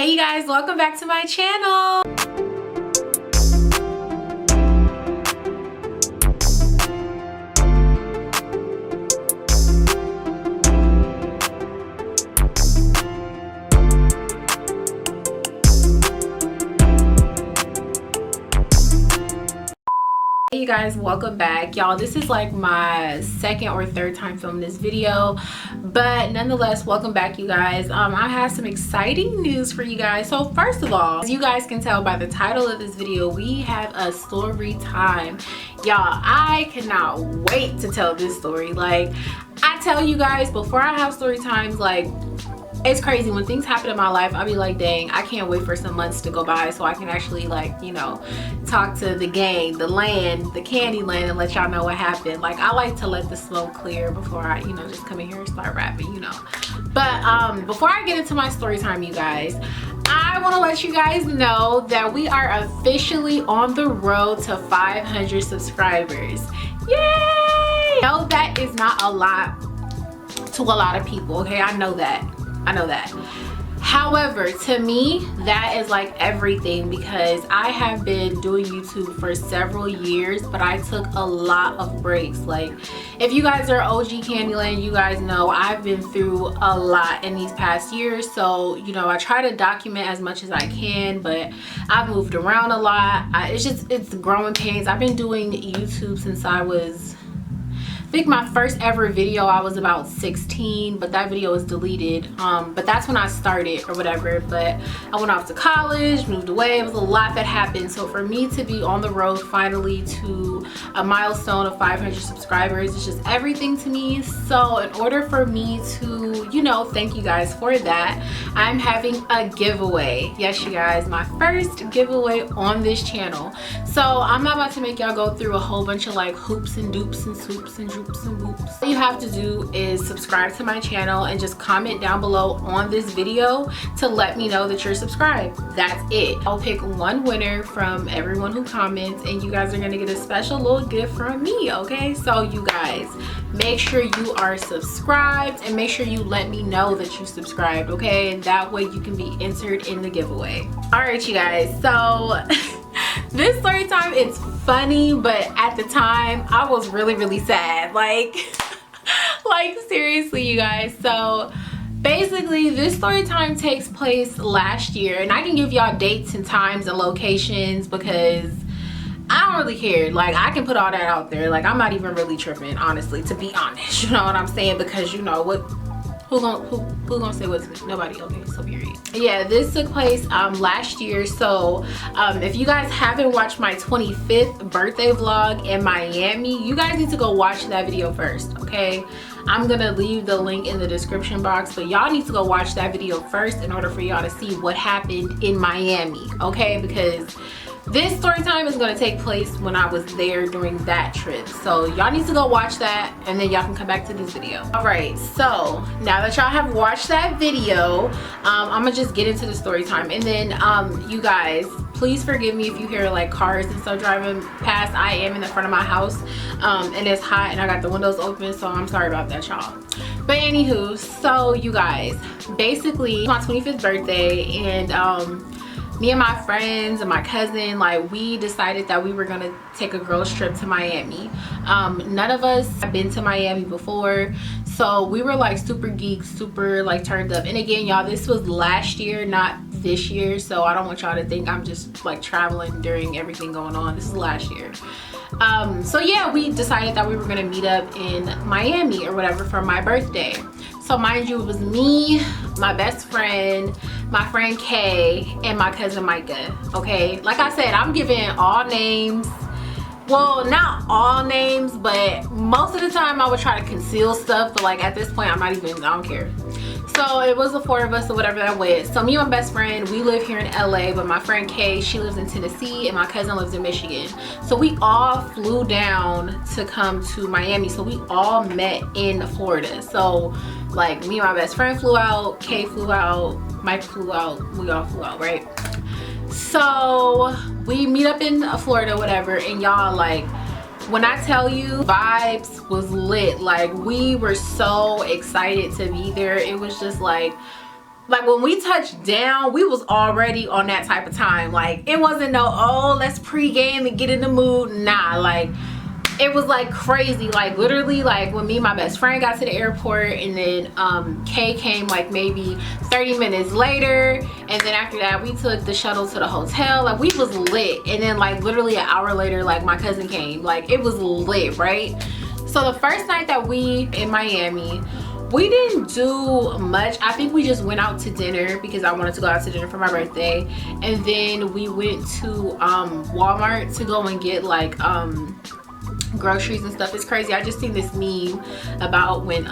Hey you guys, welcome back to my channel. Hey you guys, welcome back. Y'all, this is like my second or third time filming this video, but nonetheless, welcome back you guys. I have some exciting news for you guys. So first of all, as you guys can tell by the title of this video, we have a story time. Y'all, I cannot wait to tell this story. Like, I tell you guys, before I have story times, like, it's crazy when things happen in my life. I'll be like, dang, I can't wait for some months to go by so I can actually, like, you know, talk to the gang, the land, the candy land, and let y'all know what happened. Like, I like to let the smoke clear before I, you know, just come in here and start rapping, you know. But before I get into my story time, you guys, I want to let you guys know that we are officially on the road to 500 subscribers. Yay! No, that is not a lot to a lot of people, okay? I know that. However, to me, that is like everything, because I have been doing YouTube for several years, but I took a lot of breaks. Like, if you guys are OG Candyland, you guys know I've been through a lot in these past years. So, you know, I try to document as much as I can, but I've moved around a lot. It's growing pains. I've been doing YouTube since I was, I think my first ever video, I was about 16, but that video was deleted. But that's when I started or whatever. But I went off to college, moved away. It was a lot that happened. So for me to be on the road finally to a milestone of 500 subscribers, it's just everything to me. So in order for me to, you know, thank you guys for that, I'm having a giveaway. Yes, you guys, my first giveaway on this channel. So I'm not about to make y'all go through a whole bunch of like hoops and dupes and swoops and droops and whoops. All you have to do is subscribe to my channel and just comment down below on this video to let me know that you're subscribed. That's it. I'll pick one winner from everyone who comments, and you guys are gonna get a special little gift from me, okay? So you guys, make sure you are subscribed and make sure you let me know that you subscribed, okay? And that way you can be entered in the giveaway. All right, you guys, so this story time is funny, but at the time I was really sad. Like seriously, you guys. So basically, this story time takes place last year, and I can give y'all dates and times and locations because I don't really care. Like, I can put all that out there. Like, I'm not even really tripping, honestly, to be honest. You know what I'm saying? Because you know what, who gonna say what's nobody? Okay, so period. Yeah, this took place last year. So if you guys haven't watched my 25th birthday vlog in Miami, you guys need to go watch that video first, okay? I'm gonna leave the link in the description box, but y'all need to go watch that video first in order for y'all to see what happened in Miami, okay? Because this story time is going to take place when I was there during that trip. So y'all need to go watch that, and then y'all can come back to this video. All right, so now that y'all have watched that video, I'm gonna just get into the story time. And then you guys, please forgive me if you hear like cars and stuff driving past. I am in the front of my house and it's hot and I got the windows open, so I'm sorry about that, y'all. But anywho, so you guys, basically my 25th birthday, and me and my friends and my cousin, like, we decided that we were gonna take a girls trip to Miami. None of us have been to Miami before, so we were like super geeks, super like turned up. And again, y'all, this was last year, not this year, so I don't want y'all to think I'm just like traveling during everything going on. This is last year. So yeah, we decided that we were gonna meet up in Miami or whatever for my birthday. So mind you, it was me, my best friend, my friend Kay, and my cousin Micah, okay? Like I said, I'm giving all names. Well, not all names, but most of the time I would try to conceal stuff, but like at this point, I don't care. So it was the four of us or whatever that went. So me and my best friend, we live here in LA, but my friend Kay, she lives in Tennessee, and my cousin lives in Michigan. So we all flew down to come to Miami. So we all met in Florida. So like me and my best friend flew out, Kay flew out, Mike flew out, we all flew out, right? So we meet up in Florida, whatever, and y'all, like, when I tell you, vibes was lit. Like, we were so excited to be there. It was just like Like when we touched down, we was already on that type of time. Like it wasn't no, oh, let's pregame and get in the mood. Nah, like it was like crazy. Like literally, like when me and my best friend got to the airport, and then Kay came like maybe 30 minutes later, and then after that we took the shuttle to the hotel. Like we was lit. And then like literally an hour later, like my cousin came. Like it was lit, right? So the first night that we in Miami, we didn't do much. I think we just went out to dinner because I wanted to go out to dinner for my birthday. And then we went to Walmart to go and get like groceries and stuff. It's crazy. I just seen this meme about when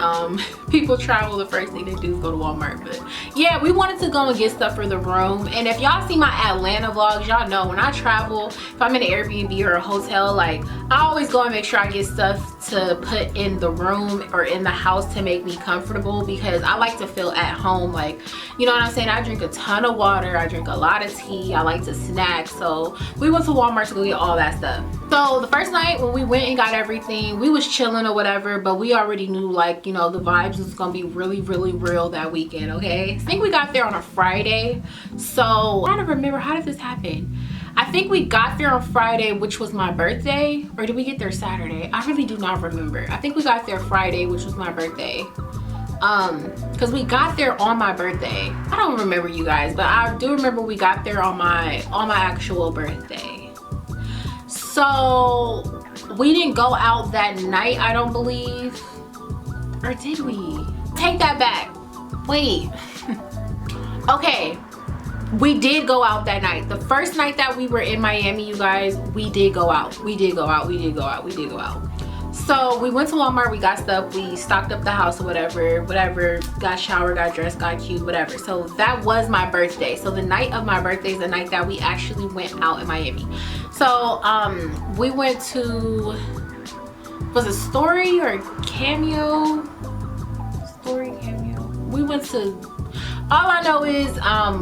people travel, the first thing they do is go to Walmart. But yeah, we wanted to go and get stuff for the room. And if y'all see my Atlanta vlogs, y'all know when I travel, if I'm in an Airbnb or a hotel, like I always go and make sure I get stuff to put in the room or in the house to make me comfortable, because I like to feel at home. Like, you know what I'm saying? I drink a ton of water, I drink a lot of tea, I like to snack. So we went to Walmart to go get all that stuff. So the first night when we went and got everything, we was chilling or whatever, but we already knew, like, you know, the vibes was gonna be really real that weekend. Okay, I think we got there on a Friday. So I'm trying to remember, how did this happen? I think we got there on Friday, which was my birthday, or did we get there Saturday? I really do not remember. I think we got there Friday, which was my birthday. Because we got there on my birthday. I don't remember, you guys, but I do remember we got there on my actual birthday. So we didn't go out that night, I don't believe. Or did we? Take that back. Wait. Okay. We did go out that night. The first night that we were in Miami, you guys, we did go out. We did go out. So we went to Walmart, we got stuff, we stocked up the house or whatever, got showered, got dressed, got cute, whatever. So that was my birthday. So the night of my birthday is the night that we actually went out in Miami. So we went to, was it Story or Cameo? Story, Cameo. We went to, all I know is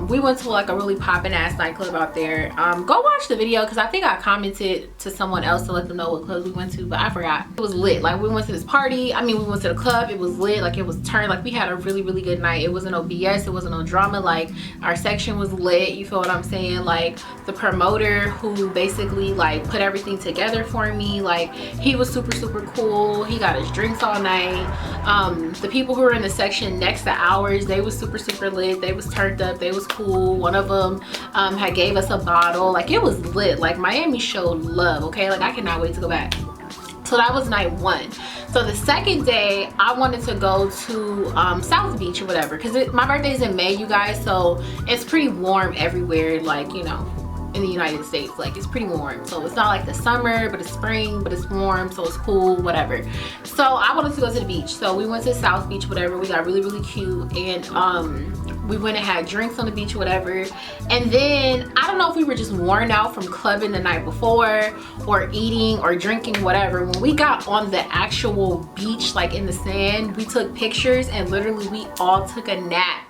we went to like a really poppin' ass nightclub out there. Go watch the video, because I think I commented to someone else to let them know what club we went to, but I forgot. It was lit. Like we went to this party, I mean we went to the club, it was lit, like it was turned, like we had a really good night. It wasn't no BS, it wasn't no drama. Like our section was lit, you feel what I'm saying? Like the promoter who basically like put everything together for me, like he was super cool. He got us drinks all night. The people who were in the section next to ours, they was super lit. They was turned up, they was cool. One of them had gave us a bottle. Like it was lit. Like Miami showed love, okay? Like I cannot wait to go back. So that was night one. So the second day I wanted to go to South Beach or whatever, because my birthday is in May, you guys, so it's pretty warm everywhere, like, you know, in the United States. Like it's pretty warm, so it's not like the summer, but it's spring, but it's warm, so it's cool, whatever. So I wanted to go to the beach, so we went to South Beach, whatever. We got really cute, and we went and had drinks on the beach, whatever. And then I don't know if we were just worn out from clubbing the night before or eating or drinking, whatever. When we got on the actual beach, like in the sand, we took pictures, and literally we all took a nap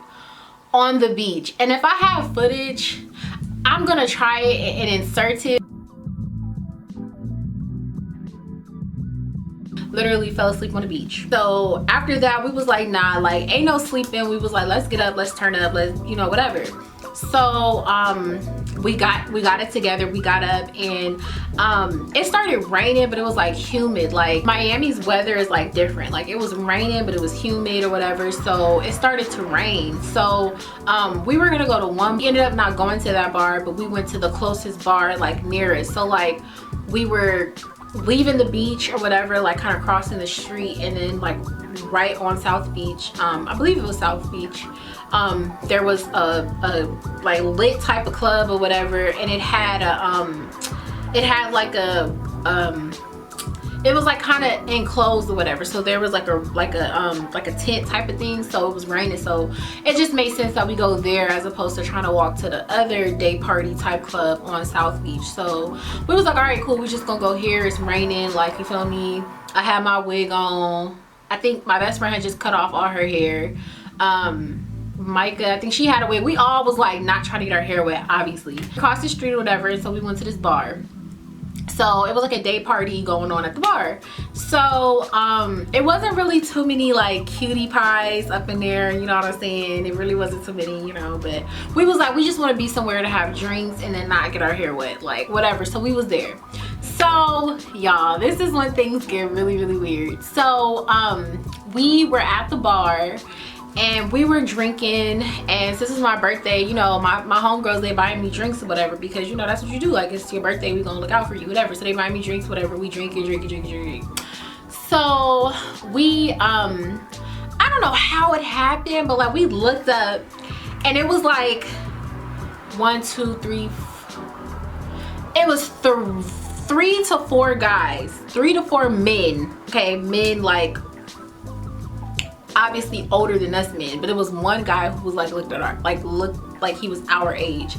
on the beach. And if I have footage, I'm gonna try it and insert it. Literally fell asleep on the beach. So after that we was like, nah, like ain't no sleeping. We was like, let's get up, let's turn up, let's, you know, whatever. So we got it together. We got up, and it started raining, but it was like humid. Like Miami's weather is like different. Like it was raining, but it was humid or whatever. So it started to rain. So we were gonna go to one. We ended up not going to that bar, but we went to the closest bar like nearest. So like we were leaving the beach or whatever, like kind of crossing the street, and then like right on South Beach, I believe it was South Beach, there was a like lit type of club or whatever, and it had it was like kind of enclosed or whatever. So there was like a tent type of thing. So it was raining, so it just made sense that we go there as opposed to trying to walk to the other day party type club on South Beach. So we was like, all right, cool, we just gonna go here. It's raining, like, you feel me? I had my wig on. I think my best friend had just cut off all her hair. Micah, I think she had a wig. We all was like not trying to get our hair wet, obviously. Across the street or whatever, and so we went to this bar. So it was like a day party going on at the bar. So it wasn't really too many like cutie pies up in there, you know what I'm saying? It really wasn't too many, you know, but we was like, we just want to be somewhere to have drinks and then not get our hair wet, like whatever. So we was there. So y'all, this is when things get really, really weird. So we were at the bar and we were drinking, and since it's my birthday, you know, my homegirls, they buying me drinks or whatever, because you know that's what you do, like it's your birthday, we gonna look out for you, whatever. So they buy me drinks, whatever, we drink. So we I don't know how it happened, but like we looked up and it was like 1, 2, 3, it was 3 to 4 guys, 3 to 4 men, okay, men like obviously older than us men, but it was one guy who was like looked like he was our age.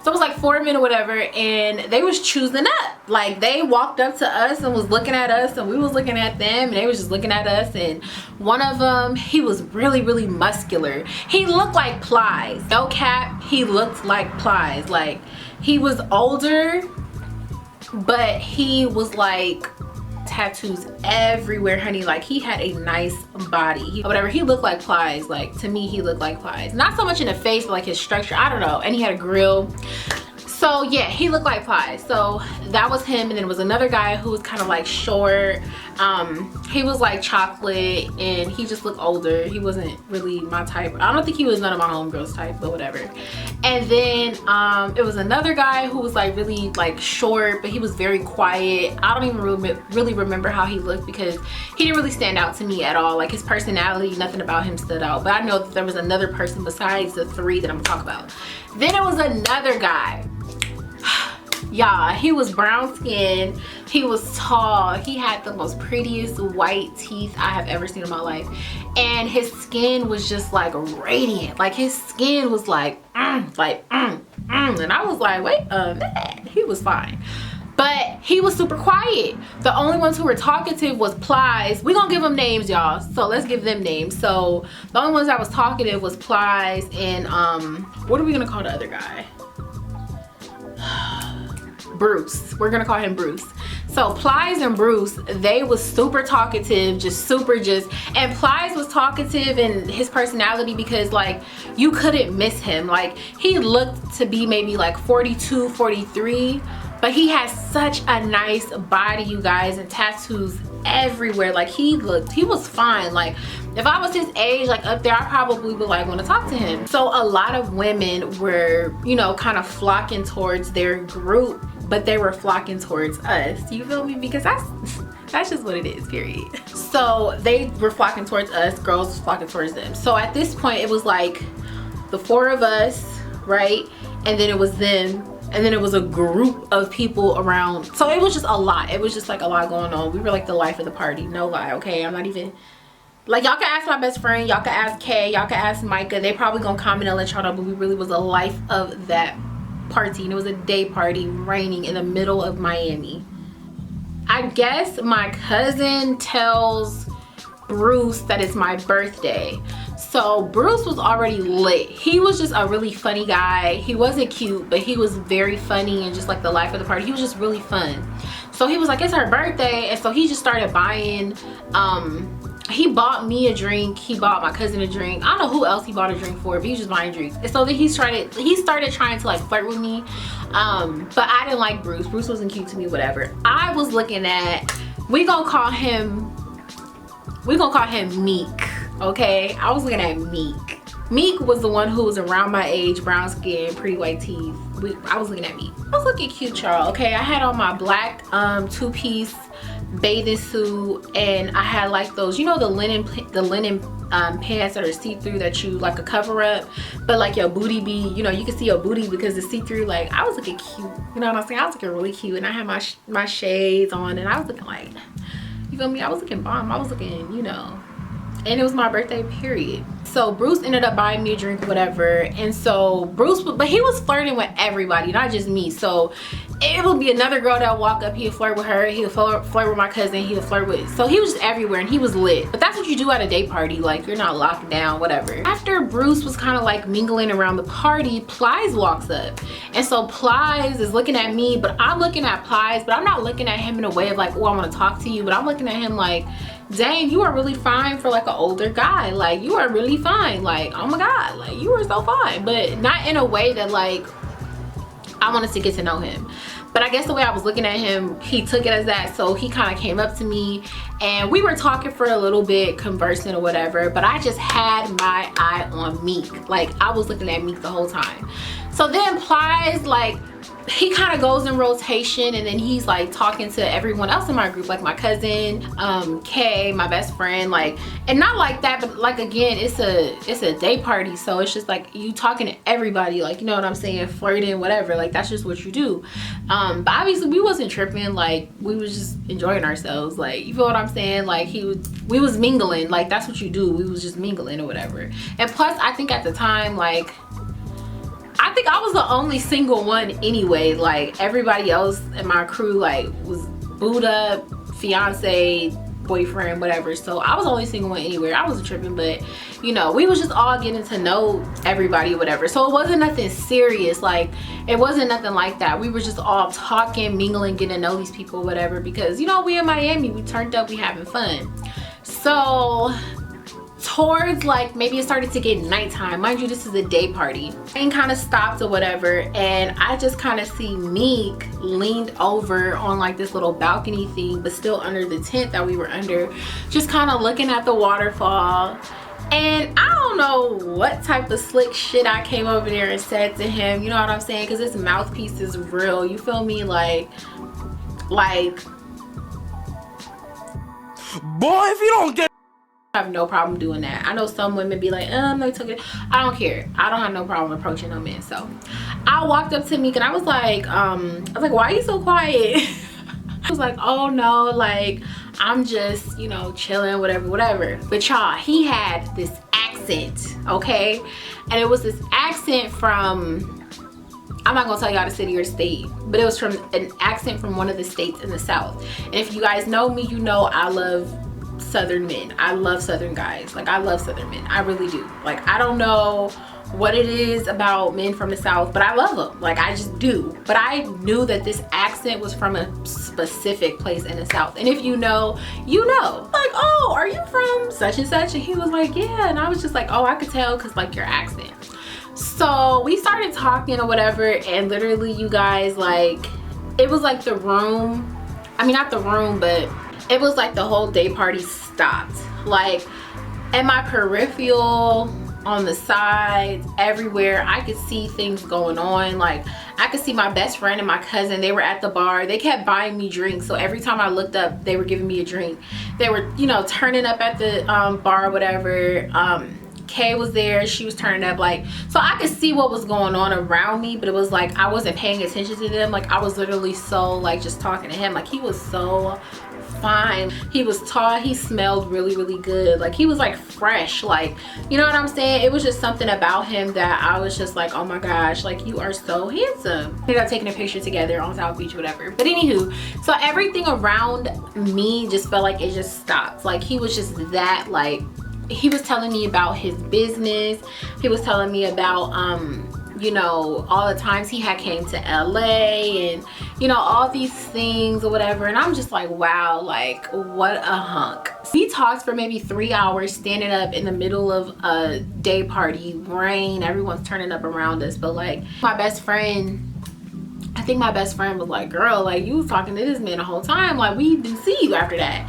So it was like 4 men or whatever, and they was choosing up. Like they walked up to us and was looking at us, and we was looking at them, and they was just looking at us. And one of them, he was really, really muscular. He looked like Plies. No cap, he looked like Plies. Like he was older, but he was like tattoos everywhere, honey. Like he had a nice body, whatever. He looked like Plies. Like to me, he looked like Plies, not so much in the face, but like his structure, I don't know. And he had a grill. So yeah, he looked like Plies. So that was him. And then there was another guy who was kind of like short. He was like chocolate, and he just looked older. He wasn't really my type. I don't think he was none of my homegirls type, but whatever. And then it was another guy who was like really like short, but he was very quiet. I don't even really remember how he looked, because he didn't really stand out to me at all. Like his personality, nothing about him stood out. But I know that there was another person besides the 3 that I'm gonna talk about. Then it was another guy. Y'all, he was brown skinned, he was tall, he had the most prettiest white teeth I have ever seen in my life, and his skin was just like radiant. Like his skin was like and I was like, wait a minute, he was fine. But he was super quiet. The only ones who were talkative was Plies. We gonna give them names, y'all, so let's give them names. So the only ones that was talkative was Plies and what are we gonna call the other guy? Bruce. We're gonna call him Bruce. So Plies and Bruce, they was super talkative, and Plies was talkative in his personality because like you couldn't miss him. Like he looked to be maybe like 42, 43, but he has such a nice body, you guys, and tattoos everywhere. Like he was fine. Like if I was his age, like up there, I probably would like want to talk to him. So a lot of women were, you know, kind of flocking towards their group, but they were flocking towards us. You feel me? Because that's just what it is, period. So they were flocking towards us, girls was flocking towards them. So at this point, it was like the 4 of us, right? And then it was them, and then it was a group of people around. So it was just a lot. It was just like a lot going on. We were like the life of the party, no lie, okay? I'm not even, like, y'all can ask my best friend, y'all can ask Kay, y'all can ask Micah. They probably gonna comment and let y'all know, but we really was a life of that party. And it was a day party, raining in the middle of Miami. I guess my cousin tells Bruce that it's my birthday. So Bruce was already lit. He was just a really funny guy. He wasn't cute, but he was very funny and just like the life of the party. He was just really fun. So he was like, it's her birthday, and so he just started buying, he bought me a drink, he bought my cousin a drink. I don't know who else he bought a drink for, but he was just buying drinks. And so then he started trying to like flirt with me, but I didn't like Bruce. Bruce wasn't cute to me, whatever. I was looking at, we gonna call him Meek, okay? I was looking at Meek. Meek was the one who was around my age, brown skin, pretty white teeth. I was looking at Meek. I was looking cute, y'all, okay? I had on my black 2-piece bathing suit, and I had like those, you know, the linen pants that are see-through, that you like a cover up, but like your booty be, you know, you can see your booty because it's see-through. Like I was looking cute, you know what I'm saying? I was looking really cute, and I had my shades on, and I was looking like, you feel me? I was looking bomb. I was looking, you know, and it was my birthday, period. So Bruce ended up buying me a drink or whatever, and so Bruce, but he was flirting with everybody, not just me. So it would be another girl that would walk up, he would flirt with her, he would flirt with my cousin, he would flirt with, so he was just everywhere, and he was lit. But that's what you do at a day party, like you're not locked down, whatever. After Bruce was kind of like mingling around the party, Plies walks up, and so Plies is looking at me, but I'm looking at Plies, but I'm not looking at him in a way of like, oh, I want to talk to you, but I'm looking at him like, dang, you are really fine for like an older guy. Like, you are really fine. Like, oh my god, like you are so fine. But not in a way that like I wanted to get to know him. But I guess the way I was looking at him, he took it as that. So he kind of came up to me and we were talking for a little bit, conversing or whatever, but I just had my eye on Meek. Like, I was looking at Meek the whole time. So then Plies, like, he kind of goes in rotation, and then he's like talking to everyone else in my group, like my cousin, Kay, my best friend, like, and not like that, but like, again, it's a day party, so it's just like you talking to everybody, like, you know what I'm saying, flirting, whatever, like that's just what you do. But obviously we wasn't tripping, like we was just enjoying ourselves, like, you feel what I'm saying, like we was mingling, like that's what you do, we was just mingling or whatever. And plus I think at the time, like, I think I was the only single one anyway. Like everybody else in my crew like was booed up, fiance, boyfriend, whatever. So I was the only single one anywhere. I wasn't tripping, but you know, we was just all getting to know everybody or whatever. So it wasn't nothing serious. Like it wasn't nothing like that. We were just all talking, mingling, getting to know these people, whatever, because you know, we in Miami, we turned up, we having fun. So towards like maybe it started to get nighttime, mind you, this is a day party, and kind of stopped or whatever, and I just kind of see Meek leaned over on like this little balcony thing, but still under the tent that we were under, just kind of looking at the waterfall. And I don't know what type of slick shit I came over there and said to him, you know what I'm saying, because his mouthpiece is real, you feel me, like boy, if you don't get, I have no problem doing that. I know some women be like, no, took it. I don't care. I don't have no problem approaching no men. So I walked up to Meek and I was like, why are you so quiet? I was like, oh no, like I'm just, you know, chilling, whatever. But y'all, he had this accent, okay? And it was this accent from, I'm not gonna tell y'all the city or state, but it was from an accent from one of the states in the South. And if you guys know me, you know I love Southern men. I love Southern guys. Like I love Southern men. I really do. Like I don't know what it is about men from the South, but I love them. Like I just do. But I knew that this accent was from a specific place in the South. And if you know, you know. Like, oh, are you from such and such? And he was like, yeah. And I was just like, oh, I could tell because like your accent. So we started talking or whatever, and literally you guys, like, it was like the room, I mean not the room, but it was like the whole day party stopped. Like in my peripheral, on the sides, everywhere, I could see things going on. Like I could see my best friend and my cousin, they were at the bar, they kept buying me drinks, so every time I looked up they were giving me a drink. They were, you know, turning up at the bar or whatever. Kay was there, she was turning up, like, so I could see what was going on around me, but it was like I wasn't paying attention to them. Like I was literally so like just talking to him. Like he was so fine, he was tall, he smelled really good, like he was like fresh, like, you know what I'm saying. It was just something about him that I was just like, oh my gosh, like you are so handsome. We ended up taking a picture together on South Beach, whatever. But anywho, so everything around me just felt like it just stopped. Like he was just that, like he was telling me about his business, he was telling me about you know, all the times he had came to LA and, you know, all these things or whatever. And I'm just like, wow, like what a hunk. We talked for maybe 3 hours standing up in the middle of a day party, rain, everyone's turning up around us. But like my best friend, I think my best friend was like, girl, like you was talking to this man the whole time, like we didn't see you after that.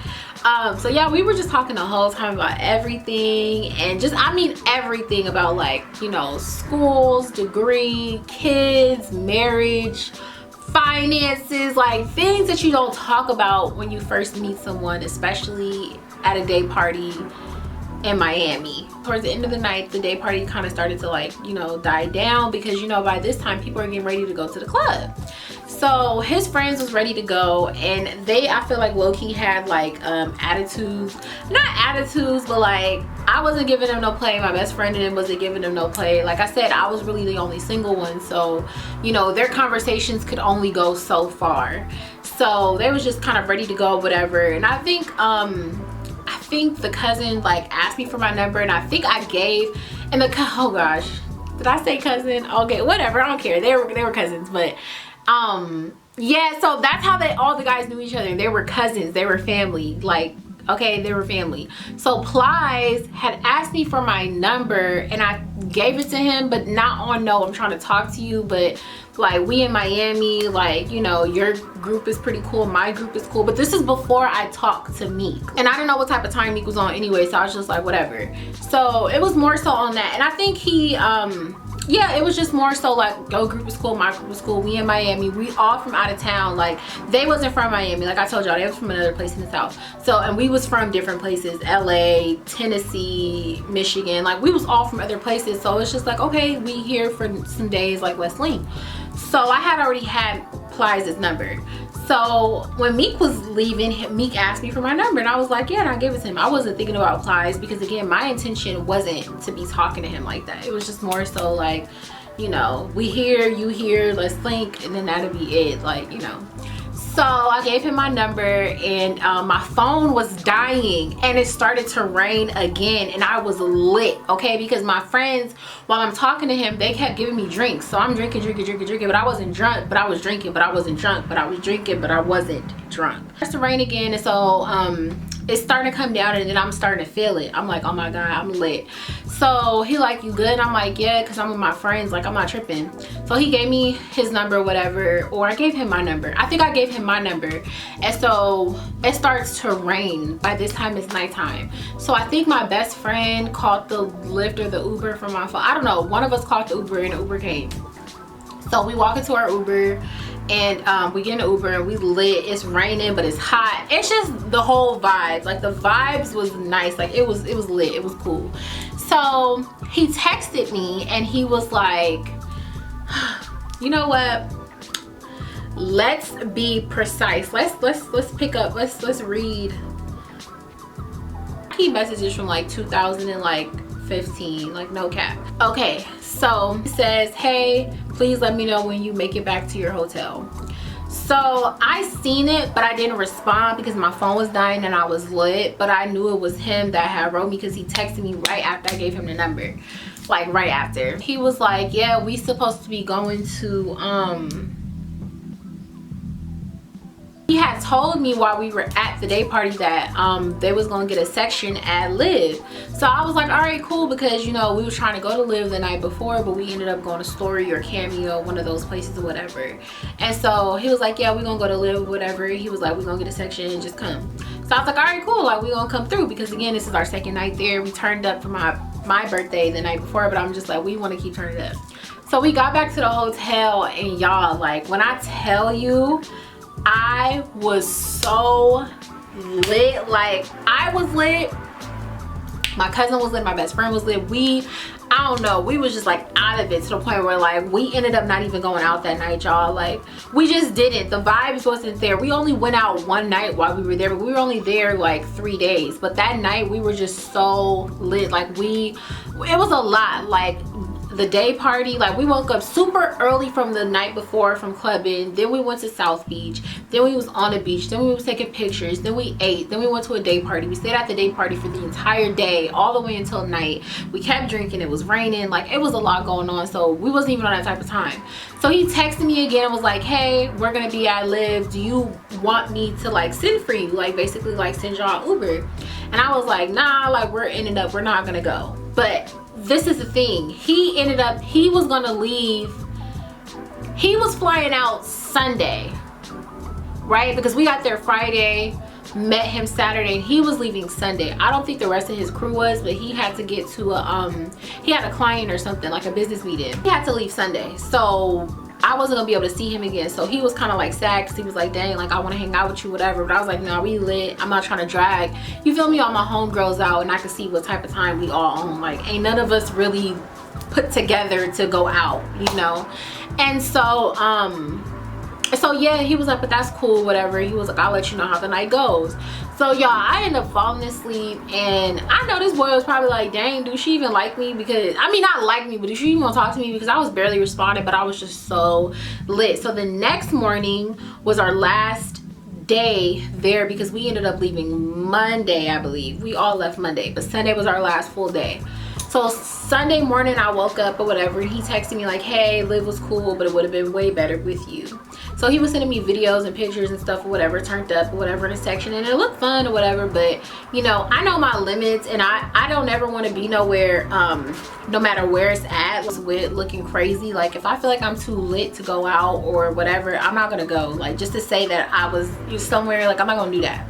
So yeah, we were just talking the whole time about everything, and just, I mean everything about, like, you know, schools, degree, kids, marriage, finances, like things that you don't talk about when you first meet someone, especially at a day party in Miami. Towards the end of the night, the day party kind of started to, like, you know, die down, because, you know, by this time people are getting ready to go to the club. So his friends was ready to go, and they, I feel like low-key had like attitudes, not attitudes, but like I wasn't giving them no play. My best friend and wasn't giving them no play. Like I said, I was really the only single one, so you know, their conversations could only go so far. So they was just kind of ready to go, whatever. And I think the cousin like asked me for my number, and I think I gave, and the oh gosh, did I say cousin? Okay, whatever, I don't care. They were cousins, but yeah, so that's how all the guys knew each other. They were cousins, they were family, like, okay, they were family. So Plies had asked me for my number, and I gave it to him, but not on no, I'm trying to talk to you, but like, we in Miami, like, you know, your group is pretty cool, my group is cool. But this is before I talked to Meek, and I didn't know what type of time Meek was on anyway, so I was just like, whatever. So it was more so on that. And I think he yeah, it was just more so like, your group is cool, my group is cool, we in Miami, we all from out of town. Like, they wasn't from Miami, like I told y'all, they was from another place in the South. So, and we was from different places, LA, Tennessee, Michigan, like we was all from other places. So it's just like, okay, we here for some days, like let's link. So I had already had Plies' number. So when Meek was leaving, Meek asked me for my number, and I was like, yeah, and I gave it to him. I wasn't thinking about Plies, because again, my intention wasn't to be talking to him like that. It was just more so like, you know, we here, you here, let's link, and then that'll be it, like, you know. So I gave him my number, and my phone was dying, and it started to rain again, and I was lit, okay? Because my friends, while I'm talking to him, they kept giving me drinks. So I'm drinking, but I wasn't drunk, but I was drinking, but I wasn't drunk, but I was drinking, but I wasn't drunk. It starts to rain again, and so it's starting to come down, and then I'm starting to feel it. I'm like, oh my God, I'm lit. So he like, you good? I'm like, yeah, because I'm with my friends, like I'm not tripping. So he gave me his number, whatever, or I gave him my number. I think I gave him my number. And so it starts to rain. By this time it's nighttime. So I think my best friend called the Lyft or the Uber from my phone. I don't know, one of us called the Uber, and the Uber came. So we walk into our Uber, and we get in the Uber, and we lit. It's raining, but it's hot. It's just the whole vibe. Like, the vibes was nice. Like, it was lit. It was cool. So he texted me, and he was like, you know what, let's be precise. Let's pick up, let's read. He messages from like 2015, like no cap. Okay, so he says, hey, please let me know when you make it back to your hotel. So I seen it, but I didn't respond because my phone was dying and I was lit. But I knew it was him that had wrote me, because he texted me right after I gave him the number. Like right after. He was like, yeah, we supposed to be going to he had told me while we were at the day party that they was gonna get a section at Live. So I was like, all right, cool, because you know, we was trying to go to Live the night before, but we ended up going to Story or Cameo, one of those places or whatever. And so he was like, yeah, we're gonna go to Live, whatever. He was like, we're gonna get a section and just come. So I was like, all right, cool, like we gonna come through, because again, this is our second night there. We turned up for my birthday the night before, but I'm just like, we want to keep turning up. So we got back to the hotel, and y'all, like, when I tell you, I was so lit. Like, I was lit, my cousin was lit, my best friend was lit. I don't know, we was just like out of it, to the point where like we ended up not even going out that night, y'all. Like, we just didn't, the vibes wasn't there. We only went out one night while we were there, but we were only there like 3 days. But that night we were just so lit. Like, it was a lot. Like, the day party, like, we woke up super early from the night before from clubbing, then we went to South Beach, then we was on the beach, then we was taking pictures, then we ate, then we went to a day party. We stayed at the day party for the entire day, all the way until night. We kept drinking, it was raining, like, it was a lot going on. So we wasn't even on that type of time. So he texted me again and was like, hey, we're gonna be at Live, do you want me to like send for you, like basically like send y'all Uber? And I was like, nah, like, we're not gonna go. But this is the thing, he was gonna leave, he was flying out Sunday, right? Because we got there Friday, met him Saturday, and he was leaving Sunday. I don't think the rest of his crew was, but he had to get to he had a client or something, like a business meeting. He had to leave Sunday, so I wasn't gonna be able to see him again. So he was kind of like sad, because he was like, dang, like, I want to hang out with you, whatever. But I was like, no, we lit, I'm not trying to drag, you feel me, all my homegirls out, and I could see what type of time we all on. Like, ain't none of us really put together to go out, you know. And so So yeah, he was like, but that's cool, whatever. He was like, I'll let you know how the night goes. So y'all, I ended up falling asleep, and I know this boy was probably like, dang, do she even like me? Because I mean, not like me, but do she even want to talk to me? Because I was barely responding, but I was just so lit. So the next morning was our last day there, because we ended up leaving Monday, I believe. We all left Monday, but Sunday was our last full day. So Sunday morning I woke up or whatever, and he texted me like, hey, Liv was cool, but it would have been way better with you. So he was sending me videos and pictures and stuff or whatever, turned up or whatever in the section, and it looked fun or whatever. But you know, I know my limits, and I don't ever want to be nowhere, no matter where it's at, with looking crazy. Like if I feel like I'm too lit to go out or whatever, I'm not gonna go. Like just to say that I was somewhere, like I'm not gonna do that.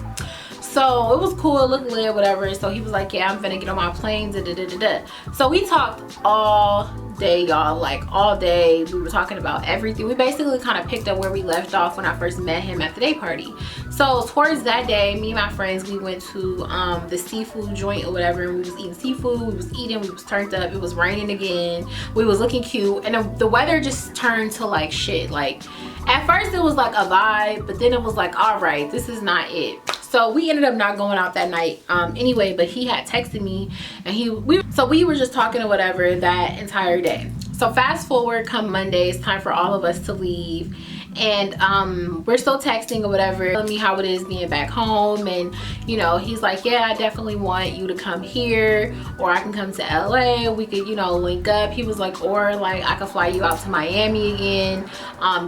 So it was cool, it looked lit, whatever. So he was like, yeah, I'm finna get on my plane, da, da, da, da, da. So we talked all day, y'all, like all day. We were talking about everything. We basically kind of picked up where we left off when I first met him at the day party. So towards that day, me and my friends, we went to the seafood joint or whatever, and we was eating seafood, we was eating, we was turned up, it was raining again, we was looking cute, and the weather just turned to like shit. Like at first it was like a vibe, but then it was like, all right, this is not it. So we ended up not going out that night anyway, but he had texted me, and we were just talking or whatever that entire day. So fast forward, come Monday, it's time for all of us to leave, and we're still texting or whatever, telling me how it is being back home. And you know, he's like, yeah, I definitely want you to come here, or I can come to LA, we could, you know, link up. He was like, or like I could fly you out to Miami again,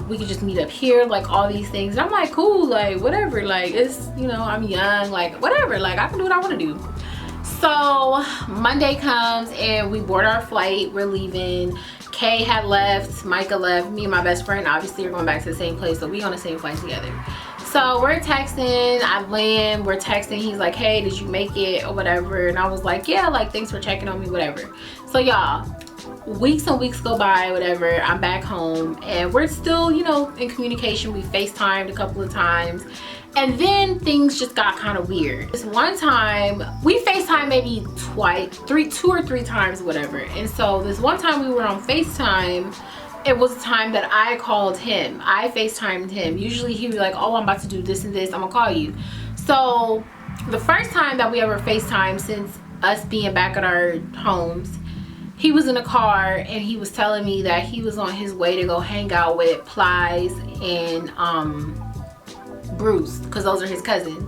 we could just meet up here, like all these things. And I'm like, cool, like whatever, like it's, you know, I'm young, like whatever, like I can do what I want to do. So Monday comes and we board our flight, we're leaving. Kay had left, Micah left, me and my best friend obviously are going back to the same place, so we on the same flight together. So we're texting, I land, we're texting, he's like, hey, did you make it or whatever? And I was like, yeah, like thanks for checking on me, whatever. So y'all, weeks and weeks go by, whatever, I'm back home, and we're still, you know, in communication. We FaceTimed a couple of times, and then things just got kind of weird. This one time, we FaceTimed maybe two or three times, whatever. And so this one time we were on FaceTime, it was a time that I called him. I FaceTimed him. Usually he would be like, oh, I'm about to do this and this, I'm gonna call you. So the first time that we ever FaceTimed since us being back at our homes, he was in a car and he was telling me that he was on his way to go hang out with Plies and Bruce, because those are his cousins.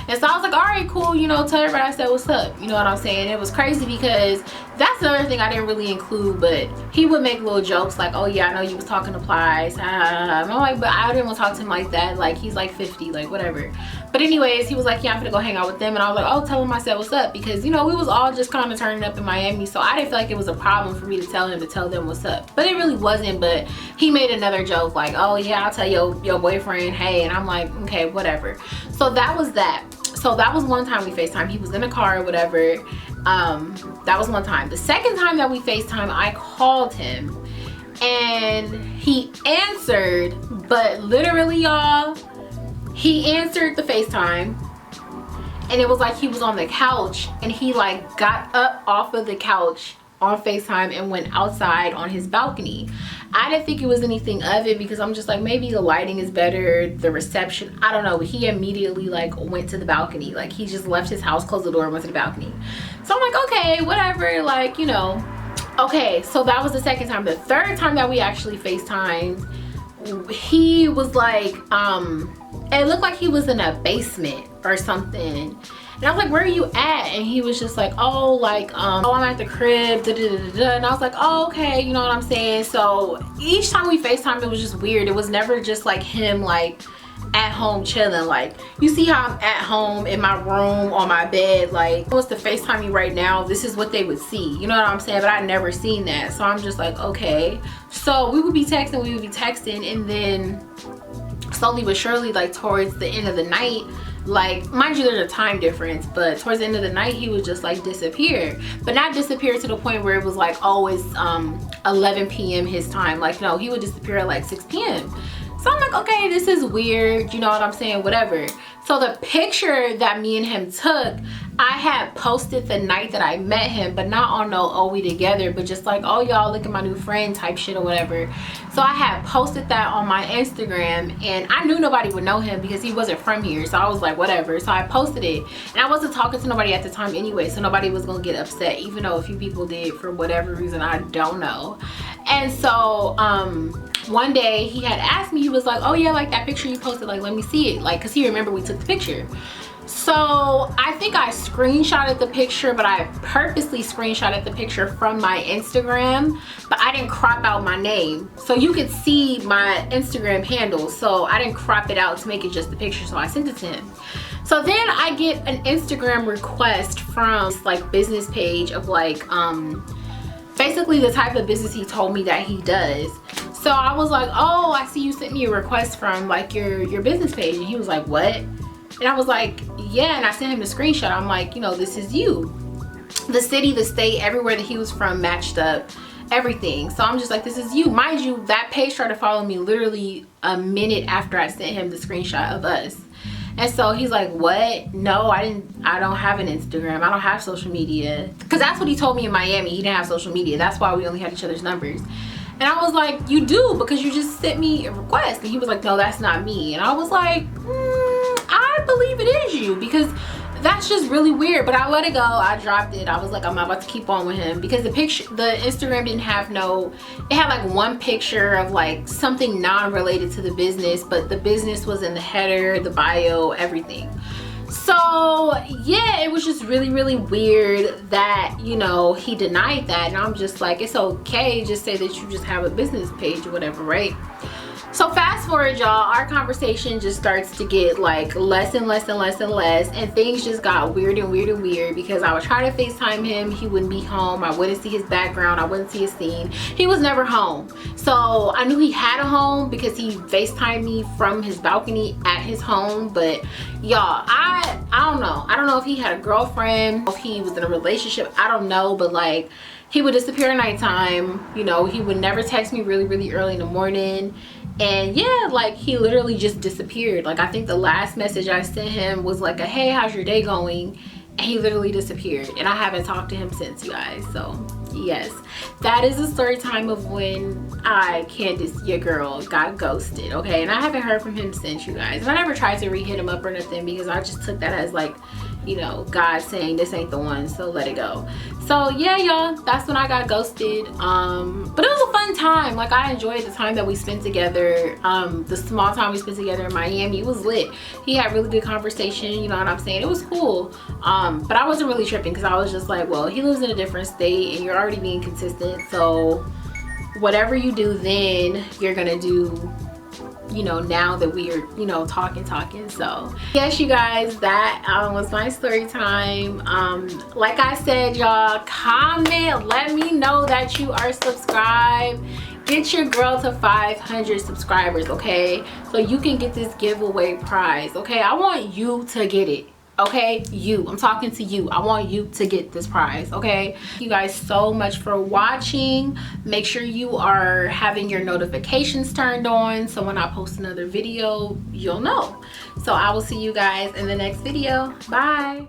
And so I was like, all right, cool, you know, tell everybody I said what's up, you know what I'm saying? It was crazy because that's another thing I didn't really include, but he would make little jokes like, oh yeah, I know you was talking to Plies, and I'm like, but I didn't want to talk to him like that, like he's like 50, like whatever. But anyways, he was like, yeah, I'm gonna go hang out with them, and I was like, oh, tell him I said what's up, because you know, we was all just kind of turning up in Miami, so I didn't feel like it was a problem for me to tell him to tell them what's up. But it really wasn't. But he made another joke like, oh yeah, I'll tell your boyfriend, hey, and I'm like, okay, whatever. So that was that. So that was one time we FaceTime. He was in a car or whatever. That was one time. The second time that we FaceTime, I called him and he answered, but literally, y'all, he answered the FaceTime and it was like he was on the couch, and he like got up off of the couch on FaceTime and went outside on his balcony. I didn't think it was anything of it, because I'm just like, maybe the lighting is better, the reception, I don't know. But he immediately like went to the balcony, like he just left his house, closed the door, and went to the balcony. So I'm like, okay, whatever, like, you know. Okay, so that was the second time. The third time that we actually FaceTimed, he was like, it looked like he was in a basement or something. And I was like, where are you at? And he was just like, oh, like, oh, I'm at the crib, da, da, da, da. And I was like, oh, okay, you know what I'm saying? So each time we FaceTime, it was just weird. It was never just like him, like, at home chilling. Like, you see how I'm at home in my room on my bed, like, if I was to FaceTime you right now, this is what they would see, you know what I'm saying? But I never seen that. So I'm just like, okay. So we would be texting, and then slowly but surely, like towards the end of the night, like, mind you, there's a time difference, but towards the end of the night, he would just like disappear. But not disappear to the point where it was like, oh, it's 11 p.m. his time. Like, no, he would disappear at like 6 p.m. So I'm like, okay, this is weird, you know what I'm saying, whatever. So the picture that me and him took, I had posted the night that I met him, but not on no "oh we together," but just like, "oh y'all, look at my new friend" type shit or whatever. So I had posted that on my Instagram, and I knew nobody would know him because he wasn't from here, so I was like, whatever. So I posted it, and I wasn't talking to nobody at the time anyway, so nobody was gonna get upset, even though a few people did for whatever reason, I don't know. And so one day he had asked me, he was like, "oh yeah, like that picture you posted, like let me see it," like because he remembered we took the picture. So I think I screenshotted the picture, but I purposely screenshotted the picture from my Instagram, but I didn't crop out my name. So you could see my Instagram handle, so I didn't crop it out to make it just the picture, so I sent it to him. So then I get an Instagram request from this like business page of like basically the type of business he told me that he does. So I was like, "oh, I see you sent me a request from like your business page," and he was like, "what?" And I was like, "yeah," and I sent him a screenshot. I'm like, you know, this is you. The city, the state, everywhere that he was from matched up, everything. So I'm just like, this is you. Mind you, that page started following me literally a minute after I sent him the screenshot of us. And so he's like, "what? No, I don't have an Instagram. I don't have social media." Because that's what he told me in Miami. He didn't have social media. That's why we only had each other's numbers. And I was like, "you do, because you just sent me a request." And he was like, "no, that's not me." And I was like, I believe it is you, because that's just really weird. But I let it go. I dropped it. I was like, I'm not about to keep on with him, because the Instagram didn't have it had like one picture of like something non-related to the business, but the business was in the header, the bio, everything. So yeah, it was just really, really weird that, you know, he denied that. And I'm just like, it's okay, just say that you just have a business page or whatever, right? So fast forward, y'all, our conversation just starts to get like less and less and less and less, and things just got weird and weird and weird, because I would try to FaceTime him, he wouldn't be home, I wouldn't see his background, I wouldn't see his scene, he was never home. So I knew he had a home because he FaceTimed me from his balcony at his home. But y'all, I don't know if he had a girlfriend, if he was in a relationship, I don't know, but like he would disappear at nighttime, you know, he would never text me really, really early in the morning. And yeah, like he literally just disappeared. Like I think the last message I sent him was like a, "hey, how's your day going?" And he literally disappeared, and I haven't talked to him since, you guys. So yes, that is the story time of when I, Candace, your girl, got ghosted. Okay, and I haven't heard from him since, you guys. And I never tried to re-hit him up or nothing, because I just took that as like, you know, God saying this ain't the one, so let it go. So yeah, y'all, that's when I got ghosted. But it was a fun time. Like I enjoyed the time that we spent together. The small time we spent together in Miami, it was lit. He had really good conversation, you know what I'm saying? It was cool. But I wasn't really tripping, because I was just like, well, he lives in a different state and you're already being consistent, so whatever you do then, you're gonna do, you know, now that we are, you know, talking. So yes, you guys, that was my story time. Like I said, y'all, comment, let me know that you are subscribed. Get your girl to 500 subscribers, okay, so you can get this giveaway prize. Okay, I want you to get it. Okay, I'm talking to you. I want you to get this prize. Okay, thank you guys so much for watching. Make sure you are having your notifications turned on, so when I post another video, you'll know. So I will see you guys in the next video. Bye.